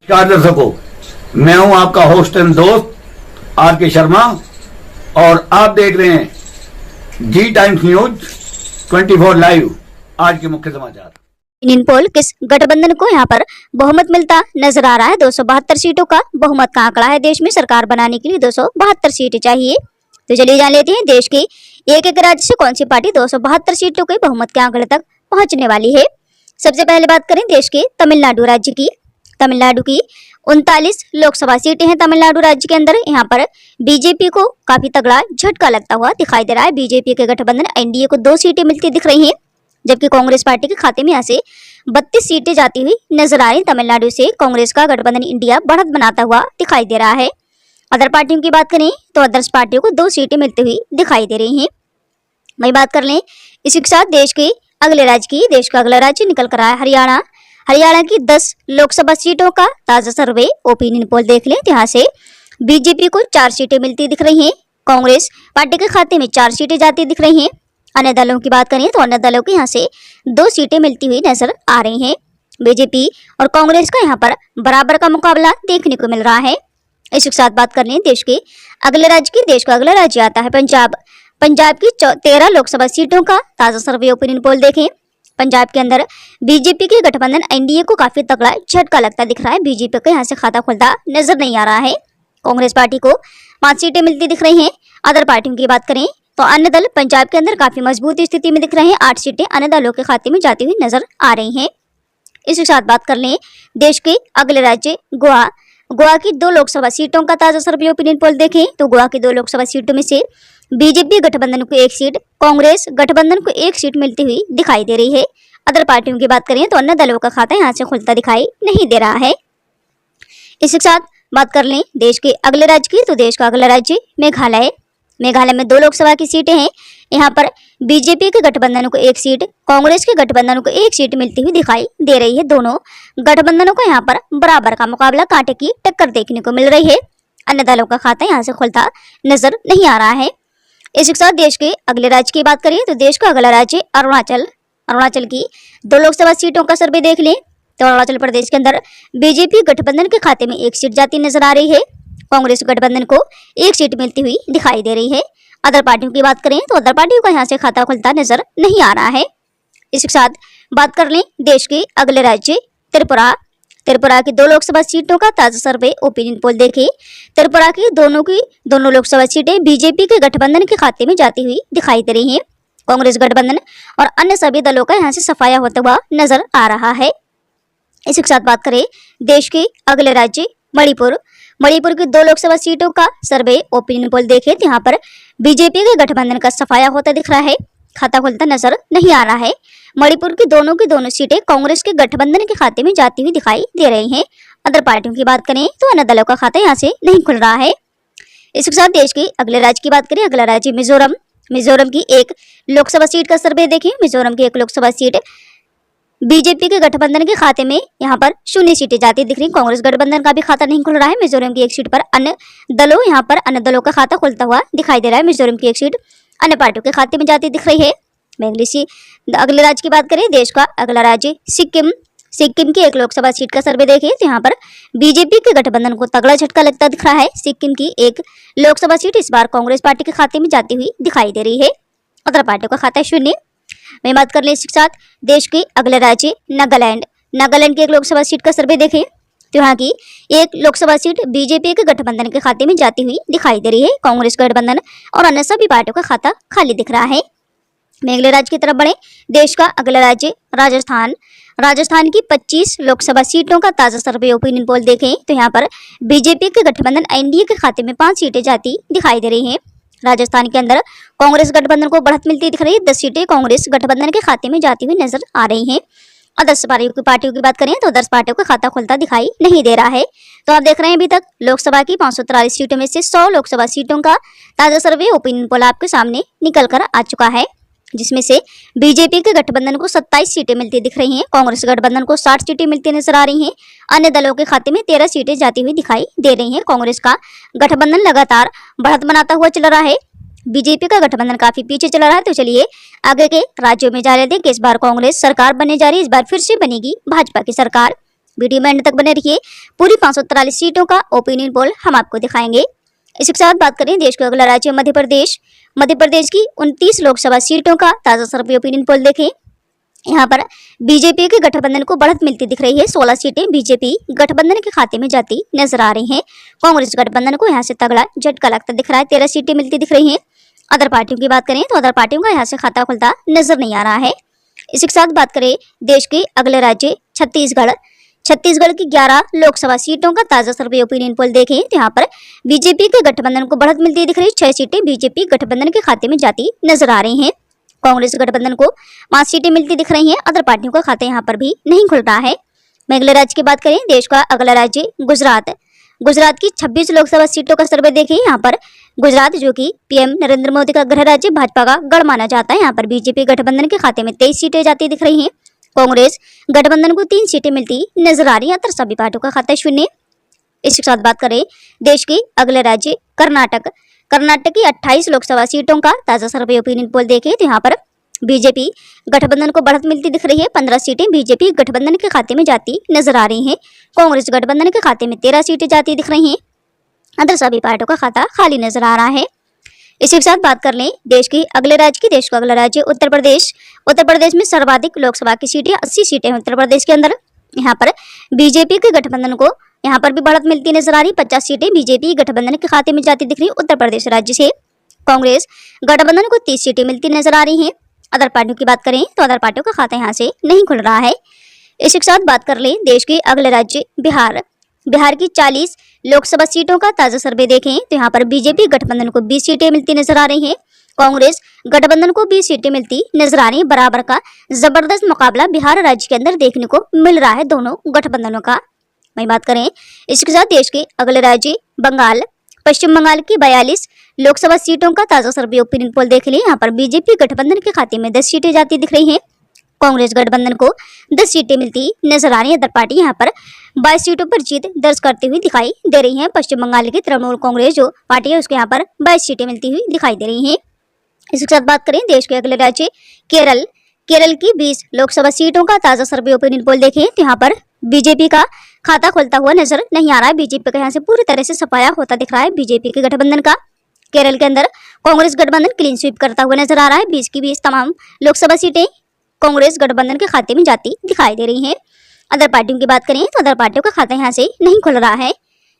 नमस्कार दर्शकों, मैं हूं आपका होस्ट एंड दोस्त आर के शर्मा और आप देख रहे हैं जी टाइम्स न्यूज 24 लाइव। आज के मुख्य समाचार। इंडियन पोल किस गठबंधन को यहां पर बहुमत मिलता नजर आ रहा है। 272 सीटों का बहुमत का आंकड़ा है। देश में सरकार बनाने के लिए 272 सीटें चाहिए। तो चलिए जान लेते हैं देश के एक एक राज्य से कौन सी पार्टी 272 सीटों के बहुमत के आंकड़े तक पहुंचने वाली है। सबसे पहले बात करें देश के तमिलनाडु राज्य की। तमिलनाडु की 39 लोकसभा सीटें हैं तमिलनाडु राज्य के अंदर। यहाँ पर बीजेपी को काफी तगड़ा झटका लगता हुआ दिखाई दे रहा है। बीजेपी के गठबंधन एनडीए को 2 सीटें मिलती दिख रही हैं, जबकि कांग्रेस पार्टी के खाते में यहाँ से 32 सीटें जाती हुई नजर आ रही। तमिलनाडु से कांग्रेस का गठबंधन इंडिया बढ़त बनाता हुआ दिखाई दे रहा है। अदर पार्टियों की बात करें तो अदर्स पार्टियों को 2 सीटें मिलती हुई दिखाई दे रही हैं। वही बात कर लें इसी के साथ देश के अगले राज्य की। देश का अगला राज्य निकल कर आया हरियाणा। हरियाणा की 10 लोकसभा सीटों का ताजा सर्वे ओपिनियन पोल देख लें तो यहाँ से बीजेपी को 4 सीटें मिलती दिख रही हैं। कांग्रेस पार्टी के खाते में 4 सीटें जाती दिख रही हैं। अन्य दलों की बात करें तो अन्य दलों को यहाँ से 2 सीटें मिलती हुई नजर आ रही हैं। बीजेपी और कांग्रेस का यहाँ पर बराबर का मुकाबला देखने को मिल रहा है। इसी के साथ बात कर लें देश के अगले राज्य की। देश का अगला राज्य आता है पंजाब। पंजाब की 13 लोकसभा सीटों का ताजा सर्वे ओपिनियन पोल देखें। पंजाब के अंदर बीजेपी के गठबंधन एनडीए को काफी तगड़ा झटका लगता दिख रहा है। बीजेपी को यहाँ से खाता खुलता नजर नहीं आ रहा है। कांग्रेस पार्टी को 5 सीटें मिलती दिख रही हैं। अदर पार्टियों की बात करें तो अन्य दल पंजाब के अंदर काफी मजबूत स्थिति में दिख रहे हैं। 8 सीटें अन्य दलों के खाते में जाती हुई नजर आ रही हैं। इसके साथ बात कर लें देश के अगले राज्य गोवा। गोवा की 2 लोकसभा सीटों का ताजा सर्वे ओपिनियन पोल देखें तो गोवा की 2 लोकसभा सीटों में से बीजेपी गठबंधन को 1 सीट, कांग्रेस गठबंधन को 1 सीट मिलती हुई दिखाई दे रही है। अदर पार्टियों की बात करें तो अन्य दलों का खाता यहाँ से खुलता दिखाई नहीं दे रहा है। इसी के साथ बात कर लें देश के अगले राज्य की। तो देश का अगला राज्य मेघालय। मेघालय में 2 लोकसभा की सीटें हैं। यहाँ पर बीजेपी के गठबंधन को 1 सीट, कांग्रेस के गठबंधन को 1 सीट मिलती हुई दिखाई दे रही है। दोनों गठबंधनों को यहाँ पर बराबर का मुकाबला, कांटे की टक्कर देखने को मिल रही है। अन्य दलों का खाता यहाँ से खुलता नजर नहीं आ रहा है। इसी के साथ देश के अगले राज्य की बात करें तो देश का अगला राज्य अरुणाचल। अरुणाचल की 2 लोकसभा सीटों का सर्वे देख लें तो अरुणाचल प्रदेश के अंदर बीजेपी गठबंधन के खाते में 1 सीट जाती नजर आ रही है। कांग्रेस गठबंधन को 1 सीट मिलती हुई दिखाई दे रही है। अदर पार्टियों की बात करें तो अदर पार्टियों का यहाँ से खाता खुलता नजर नहीं आ रहा है। इसके साथ बात कर लें देश के अगले राज्य त्रिपुरा। त्रिपुरा की 2 लोकसभा सीटों का ताजा सर्वे ओपिनियन पोल देखें। त्रिपुरा की दोनों लोकसभा सीटें बीजेपी के गठबंधन के खाते में जाती हुई दिखाई दे रही हैं। कांग्रेस गठबंधन और अन्य सभी दलों का यहाँ से सफाया होता हुआ नजर आ रहा है। इसी के साथ बात करें देश के अगले राज्य मणिपुर। मणिपुर की 2 लोकसभा सीटों का सर्वे ओपिनियन पोल देखें तो यहाँ पर बीजेपी के गठबंधन का सफाया होता दिख रहा है। खाता खुलता नजर नहीं आ रहा है। मणिपुर की दोनों सीटें कांग्रेस के गठबंधन के खाते में जाती हुई दिखाई दे रही हैं। अदर पार्टियों की बात करें तो अन्य दलों का खाता यहाँ से नहीं खुल रहा है। इसके साथ देश के अगले राज्य की बात करें। अगला राज्य मिजोरम। मिजोरम की 1 लोकसभा सीट का सर्वे देखें। मिजोरम की 1 लोकसभा सीट बीजेपी के गठबंधन के खाते में यहाँ पर 0 सीटें जाती दिख रही। कांग्रेस गठबंधन का भी खाता नहीं खुल रहा है। मिजोरम की 1 सीट पर अन्य दलों का खाता खुलता हुआ दिखाई दे रहा है। मिजोरम की 1 सीट अन्य पार्टियों के खाते में जाती दिख रही है। अगले राज्य की बात करें देश का अगला राज्य सिक्किम। सिक्किम की 1 लोकसभा सीट का सर्वे देखें तो यहाँ पर बीजेपी के गठबंधन को तगड़ा झटका लगता दिख रहा है। सिक्किम की 1 लोकसभा सीट इस बार कांग्रेस पार्टी के खाते में जाती हुई दिखाई दे रही है। अदर पार्टियों का खाता 0। मैं बात कर लें इसके साथ देश के अगले राज्य नागालैंड। नागालैंड की 1 लोकसभा सीट का सर्वे देखें तो यहाँ की 1 लोकसभा सीट बीजेपी के गठबंधन के खाते में जाती हुई दिखाई दे रही है। कांग्रेस गठबंधन और अन्य सभी पार्टियों का खाता खाली दिख रहा है। अगले राज्य की तरफ बढ़े। देश का अगला राज्य राजस्थान। राजस्थान की 25 लोकसभा सीटों का ताजा सर्वे ओपिनियन पोल देखें तो यहाँ पर बीजेपी के गठबंधन एनडीए के खाते में 5 सीटें जाती दिखाई दे रही हैं। राजस्थान के अंदर कांग्रेस गठबंधन को बढ़त मिलती दिख रही है। 10 सीटें कांग्रेस गठबंधन के खाते में जाती हुई नजर आ रही हैं। अदर्स पार्टियों की बात करें तो अदर्स पार्टियों का खाता खुलता दिखाई नहीं दे रहा है। तो आप देख रहे हैं अभी तक लोकसभा की 543 सीटों में से 100 लोकसभा सीटों का ताजा सर्वे ओपिनियन पोल आपके सामने निकल कर आ चुका है, जिसमें से बीजेपी के गठबंधन को 27 सीटें मिलती दिख रही हैं। कांग्रेस गठबंधन को 60 सीटें मिलती नजर आ रही हैं। अन्य दलों के खाते में 13 सीटें जाती हुई दिखाई दे रही हैं। कांग्रेस का गठबंधन लगातार बढ़त बनाता हुआ चल रहा है। बीजेपी का गठबंधन काफी पीछे चला रहा है। तो चलिए आगे के राज्यों में जा लेते हैं कि इस बार कांग्रेस सरकार बनने जा रही है। इस बार फिर से बनेगी भाजपा की सरकार। वीडियो में अंत तक बने रहिए। पूरी 543 सीटों का ओपिनियन पोल हम आपको दिखाएंगे। इसी के साथ बात करें देश का अगला राज्य मध्य प्रदेश। मध्य प्रदेश की 29 लोकसभा सीटों का ताजा सर्वे ओपिनियन पोल देखें। यहाँ पर बीजेपी के गठबंधन को बढ़त मिलती दिख रही है। 16 सीटें बीजेपी गठबंधन के खाते में जाती नजर आ रही हैं। कांग्रेस गठबंधन को यहाँ से तगड़ा झटका लगता दिख रहा है। 13 सीटें मिलती दिख रही हैं। अदर पार्टियों की बात करें तो अदर पार्टियों का यहाँ से खाता खुलता नजर नहीं आ रहा है। इसी के साथ बात करें देश के अगले राज्य छत्तीसगढ़। छत्तीसगढ़ की 11 लोकसभा सीटों का ताजा सर्वे ओपिनियन पोल देखें तो यहाँ पर बीजेपी के गठबंधन को बढ़त मिलती दिख रही है। 6 सीटें बीजेपी गठबंधन के खाते में जाती नजर आ रही हैं। कांग्रेस गठबंधन को 5 सीटें मिलती दिख रही हैं। अदर पार्टियों का खाता यहाँ पर भी नहीं खुल रहा है। अगले राज्य की बात करें देश का अगला राज्य गुजरात। गुजरात की 26 लोकसभा सीटों का सर्वे देखें। यहाँ पर गुजरात जो कि पीएम नरेंद्र मोदी का गृह राज्य, भाजपा का गढ़ माना जाता है, यहाँ पर बीजेपी गठबंधन के खाते में 23 सीटें जाती दिख रही हैं। कांग्रेस गठबंधन को 3 सीटें मिलती नजर आ रही है। अतर सभी पार्टियों का खाता शून्य। इसके साथ बात करें देश के अगले राज्य कर्नाटक। कर्नाटक की 28 लोकसभा सीटों का ताजा सर्वे ओपिनियन पोल देखें तो यहाँ पर बीजेपी गठबंधन को बढ़त मिलती दिख रही है। 15 सीटें बीजेपी गठबंधन के खाते में जाती नजर आ रही हैं। कांग्रेस गठबंधन के खाते में 13 सीटें जाती दिख रही हैं। अदर सभी पार्टियों का खाता खाली नजर आ रहा है। इसी के साथ बात कर लें देश के अगले राज्य की। देश का अगला राज्य उत्तर प्रदेश। उत्तर प्रदेश में सर्वाधिक लोकसभा की सीटें 80 सीटें हैं उत्तर प्रदेश के अंदर। यहाँ पर बीजेपी के गठबंधन को यहाँ पर भी बढ़त मिलती नजर आ रही। 50 सीटें बीजेपी गठबंधन के खाते में जाती दिख रही उत्तर प्रदेश राज्य से। कांग्रेस गठबंधन को 30 सीटें मिलती नजर आ रही हैं। अदर पार्टियों की बात करें तो अदर पार्टियों का खाता यहाँ से नहीं खुल रहा है। इसी के साथ बात कर लें देश के अगले राज्य बिहार। बिहार की 40 लोकसभा सीटों का ताजा सर्वे देखें तो यहाँ पर बीजेपी गठबंधन को 20 सीटें मिलती नजर आ रही हैं। कांग्रेस गठबंधन को 20 सीटें मिलती नजर आ रही है। बराबर का जबरदस्त मुकाबला बिहार राज्य के अंदर देखने को मिल रहा है दोनों गठबंधनों का। वही बात करें इसके साथ देश के अगले राज्य बंगाल। पश्चिम बंगाल की 42 लोकसभा सीटों का ताजा सर्वे ओपिनियन पोल देख लिए। यहाँ पर बीजेपी गठबंधन के खाते में 10 सीटें जाती दिख रही हैं। कांग्रेस गठबंधन को 10 सीटें मिलती नजर आ रही है। अदर पार्टी यहाँ पर 22 सीटों पर जीत दर्ज करती हुई दिखाई दे रही है। पश्चिम बंगाल की तृणमूल कांग्रेस जो पार्टी है उसके यहाँ पर 22 सीटें मिलती हुई दिखाई दे रही है। इसके साथ बात करें देश के अगले राज्य केरल। केरल की 20 लोकसभा सीटों का ताजा सर्वे ओपिनियन पोल देखें तो यहाँ पर बीजेपी का खाता खुलता हुआ नजर नहीं आ रहा है। बीजेपी का यहाँ से पूरी तरह से सफाया होता दिख रहा है बीजेपी के गठबंधन का। केरल के अंदर कांग्रेस गठबंधन क्लीन स्वीप करता हुआ नजर आ रहा है। 20 की 20 तमाम लोकसभा सीटें कांग्रेस गठबंधन के खाते में जाती दिखाई दे रही हैं। अदर पार्टियों की बात करें तो अदर पार्टियों का खाता यहाँ से नहीं खुल रहा है।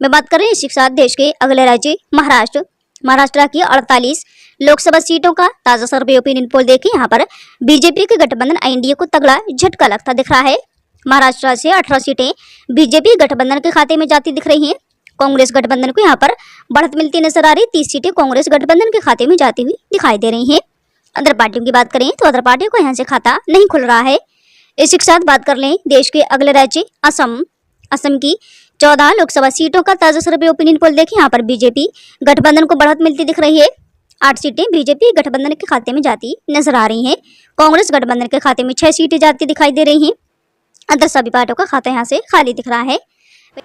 मैं बात कर रही हूँ इसी के साथ देश के अगले राज्य महाराष्ट्र। महाराष्ट्र की 48 लोकसभा सीटों का ताजा सर्वे ओपिनियन पोल देखें। यहाँ पर बीजेपी के गठबंधन एनडीए को तगड़ा झटका लगता दिख रहा है। महाराष्ट्र से 18 सीटें बीजेपी गठबंधन के खाते में जाती दिख रही हैं। कांग्रेस गठबंधन को यहाँ पर बढ़त मिलती नजर आ रही। 30 सीटें कांग्रेस गठबंधन के खाते में जाती हुई दिखाई दे रही हैं। अदर पार्टियों की बात करें तो अदर पार्टियों को यहाँ से खाता नहीं खुल रहा है। इसी के साथ बात कर लें देश के अगले राज्य असम। असम की 14 लोकसभा सीटों का ताजा सर्वे ओपिनियन पोल देखें। यहाँ पर बीजेपी गठबंधन को बढ़त मिलती दिख रही है। 8 सीटें बीजेपी गठबंधन के खाते में जाती नजर आ रही हैं। कांग्रेस गठबंधन के खाते में 6 सीटें जाती दिखाई दे रही हैं। अदर सभी पार्टियों का खाता यहाँ से खाली दिख रहा है।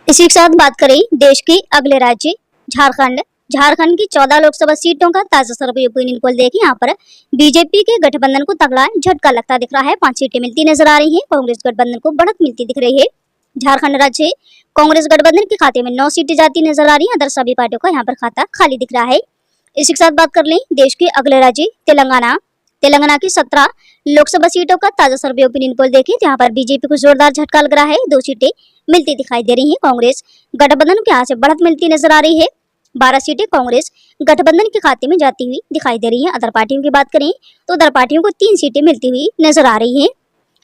इसी के साथ बात करें देश के अगले राज्य झारखंड। झारखंड की 14 लोकसभा सीटों का ताजा सर्वे ओपिनियन पोल देखें। यहाँ पर बीजेपी के गठबंधन को तगड़ा झटका लगता दिख रहा है। 5 सीटें मिलती नजर आ रही हैं। कांग्रेस गठबंधन को बढ़त मिलती दिख रही है। झारखंड राज्य कांग्रेस गठबंधन के खाते में 9 सीटें जाती नजर आ रही हैं। अदर सभी पार्टियों का यहाँ पर खाता खाली दिख रहा है। इसी के साथ बात कर लें देश के अगले राज्य तेलंगाना। तेलंगाना की 17 लोकसभा सीटों का ताजा सर्वे ओपिनियन पोल देखें तो यहाँ पर बीजेपी को जोरदार झटका लग रहा है। 2 सीटें मिलती दिखाई दे रही हैं। कांग्रेस गठबंधन के यहाँ से बढ़त मिलती नजर आ रही है। 12 सीटें कांग्रेस गठबंधन के खाते में जाती हुई दिखाई दे रही हैं। अदर पार्टियों की बात करें तो अदर पार्टियों को 3 सीटें मिलती हुई नजर आ रही हैं।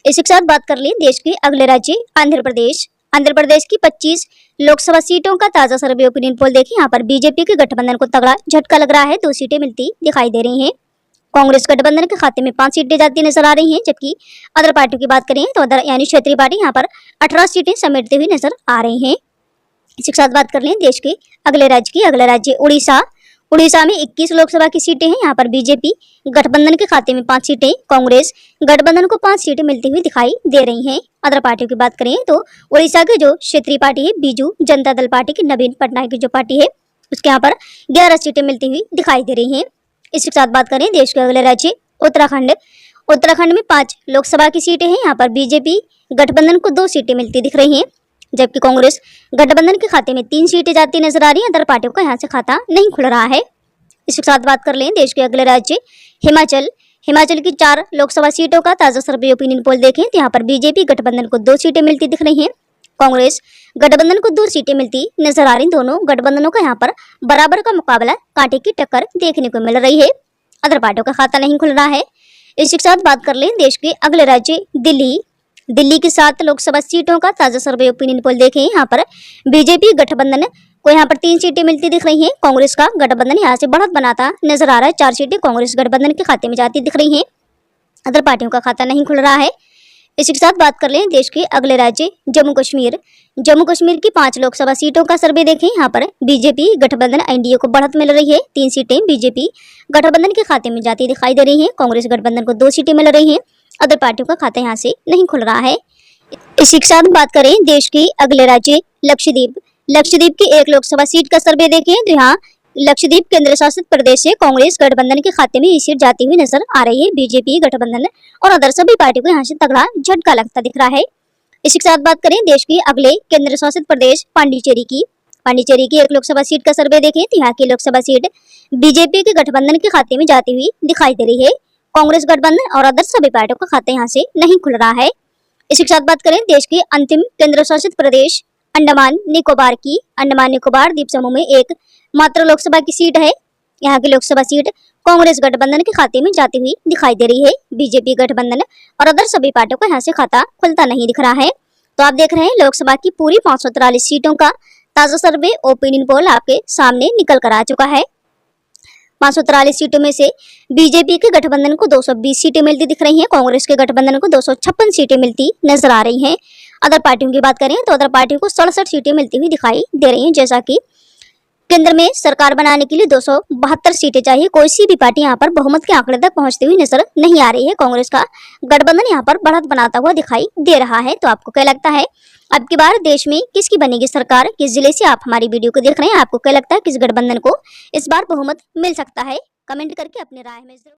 इसी के साथ बात कर लें देश के अगले राज्य आंध्र प्रदेश। आंध्र प्रदेश की 25 लोकसभा सीटों का ताजा सर्वे ओपिनियन पोल देखें। यहाँ पर बीजेपी के गठबंधन को तगड़ा झटका लग रहा है। 2 सीटें मिलती दिखाई दे रही हैं। कांग्रेस गठबंधन के खाते में 5 सीटें जाती नजर आ रही हैं। जबकि अदर पार्टियों की बात करें तो अदर यानी क्षेत्रीय पार्टी यहाँ पर 18 सीटें समेटती हुई नजर आ रही हैं। इसी के साथ बात कर लें देश के अगले राज्य की। अगला राज्य उड़ीसा। उड़ीसा में 21 लोकसभा की सीटें हैं। यहाँ पर बीजेपी गठबंधन के खाते में 5 सीटें, कांग्रेस गठबंधन को 5 सीटें मिलती हुई दिखाई दे रही हैं। अदर पार्टियों की बात करें तो उड़ीसा की जो क्षेत्रीय पार्टी है बीजू जनता दल पार्टी की नवीन पटनायक की जो पार्टी है उसके यहाँ पर 11 सीटें मिलती हुई दिखाई दे रही हैं। इसके साथ बात करें देश के अगले राज्य उत्तराखंड। उत्तराखंड में 5 लोकसभा की सीटें हैं। यहाँ पर बीजेपी गठबंधन को 2 सीटें मिलती दिख रही हैं। जबकि कांग्रेस गठबंधन के खाते में 3 सीटें जाती नजर आ रही हैं। अदर पार्टियों का यहाँ से खाता नहीं खुल रहा है। इसके साथ बात कर लें देश के अगले राज्य हिमाचल की 4 लोकसभा सीटों का ताजा सर्वे ओपिनियन पोल देखें तो यहाँ पर बीजेपी गठबंधन को 2 सीटें मिलती दिख रही हैं। कांग्रेस गठबंधन को 2 सीटें मिलती नजर आ रही। दोनों गठबंधनों का यहाँ पर बराबर का मुकाबला, कांटे की टक्कर देखने को मिल रही है। अदर पार्टियों का खाता नहीं खुल रहा है। इसी के साथ बात कर लें देश के अगले राज्य दिल्ली की 7 लोकसभा सीटों का ताजा सर्वे ओपिनियन पोल देखें। यहाँ पर बीजेपी गठबंधन को यहाँ पर 3 सीटें मिलती दिख रही हैं। कांग्रेस का गठबंधन यहाँ से बढ़त बनाता नजर आ रहा है। 4 सीटें कांग्रेस गठबंधन के खाते में जाती दिख रही हैं। अदर पार्टियों का खाता नहीं खुल रहा है। इसी के साथ बात कर लें देश के अगले राज्य जम्मू कश्मीर की 5 लोकसभा सीटों का सर्वे देखें। यहाँ पर बीजेपी गठबंधन एनडीए को बढ़त मिल रही है। 3 सीटें बीजेपी गठबंधन के खाते में जाती दिखाई दे रही हैं। कांग्रेस गठबंधन को 2 सीटें मिल रही हैं। अदर पार्टियों का खाता यहाँ से नहीं खुल रहा है। इसी के साथ बात करें देश के अगले राज्य लक्षद्वीप की 1 लोकसभा सीट का सर्वे देखें तो यहाँ लक्षद्वीप केंद्र शासित प्रदेश से कांग्रेस गठबंधन के खाते में ये सीट जाती हुई नजर आ रही है। बीजेपी गठबंधन और अदर सभी पार्टियों को यहाँ से तगड़ा झटका लगता दिख रहा है। इसी के साथ बात करें देश के अगले केंद्र शासित प्रदेश पांडिचेरी की 1 लोकसभा सीट का सर्वे देखें तो यहाँ की लोकसभा सीट बीजेपी के गठबंधन के खाते में जाती हुई दिखाई दे रही है। कांग्रेस गठबंधन और अदर सभी पार्टियों का खाता यहाँ से नहीं खुल रहा है। इसी के साथ बात करें देश के अंतिम केंद्र शासित प्रदेश अंडमान निकोबार द्वीप समूह में एक मात्र लोकसभा की सीट है। यहाँ की लोकसभा सीट कांग्रेस गठबंधन के खाते में जाती हुई दिखाई दे रही है। बीजेपी गठबंधन और अदर सभी पार्टियों का यहाँ से खाता खुलता नहीं दिख रहा है। तो आप देख रहे हैं लोकसभा की पूरी 543 सीटों का ताजा सर्वे ओपिनियन पोल आपके सामने निकल कर आ चुका है। 543 सीटों में से बीजेपी के गठबंधन को 220 सीटें मिलती दिख रही हैं। कांग्रेस के गठबंधन को 256 सीटें मिलती नजर आ रही हैं। अदर पार्टियों की बात करें तो अदर पार्टियों को 67 सीटें मिलती हुई दिखाई दे रही हैं। जैसा कि केंद्र में सरकार बनाने के लिए 272 सीटें चाहिए। कोई सी भी पार्टी यहाँ पर बहुमत के आंकड़े तक पहुंचती हुई नजर नहीं आ रही है। कांग्रेस का गठबंधन यहाँ पर बढ़त बनाता हुआ दिखाई दे रहा है। तो आपको क्या लगता है अब की बार देश में किसकी बनेगी सरकार? किस जिले से आप हमारी वीडियो को देख रहे हैं? आपको क्या लगता है किस गठबंधन को इस बार बहुमत मिल सकता है? कमेंट करके अपनी राय में जरूर